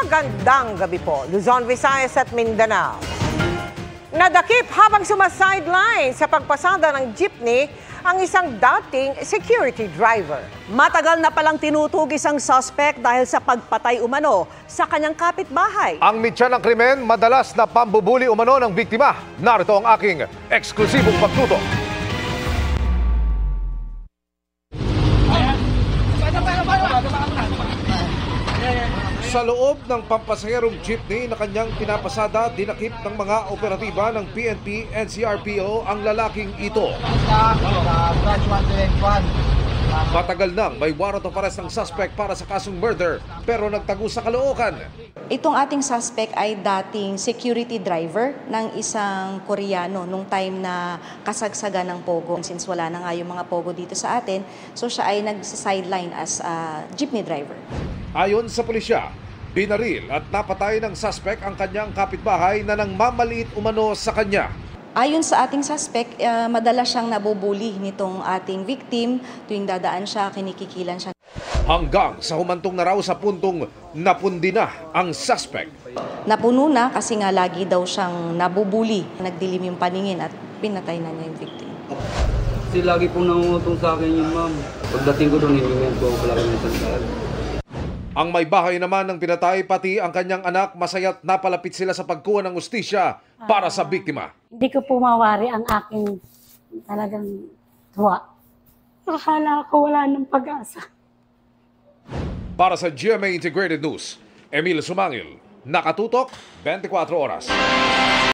Magandang gabi po, Luzon, Visayas at Mindanao. Nadakip habang sumasideline sa pagpasada ng jeepney ang isang dating security driver. Matagal na palang tinutugis ang suspect dahil sa pagpatay umano sa kanyang kapitbahay. Ang mitya ng krimen, madalas na pambubuli umano ng biktima. Narito ang aking eksklusibong pagtutok. Sa loob ng pampasaherong jeepney na kanyang pinapasada, dinakip ng mga operatiba ng PNP and CRPO ang lalaking ito. Matagal nang may warrant of arrest ng suspect para sa kasong murder pero nagtago sa Caloocan. Itong ating suspect ay dating security driver ng isang Koreano nung time na kasagsagan ng Pogo. Since wala na nga yung mga Pogo dito sa atin, so siya ay nag-sideline as a jeepney driver. Ayon sa pulisya, binaril at napatay ng suspect ang kanyang kapitbahay na nang mamaliit umano sa kanya. Ayon sa ating suspect, madalas siyang nabubuli nitong ating victim. Tuwing dadaan siya, kinikikilan siya. Hanggang sa humantong na raw sa puntong napundi na ang suspect. Napuno na kasi nga lagi daw siyang nabubuli. Nagdilim yung paningin at pinatay na niya yung victim. Kasi lagi pong nangungutong sa akin yung ma'am. Pagdating ko doon, hiningan ko ako palagi ng sandal. Ang may bahay naman ng pinatay pati ang kanyang anak, masaya't napalapit sila sa pagkuha ng hustisya para sa biktima. Hindi ko po mawari ang aking talagang tuwa. Akala ko wala ng pag-asa. Para sa GMA Integrated News, Emil Sumangil, Nakatutok, 24 Oras.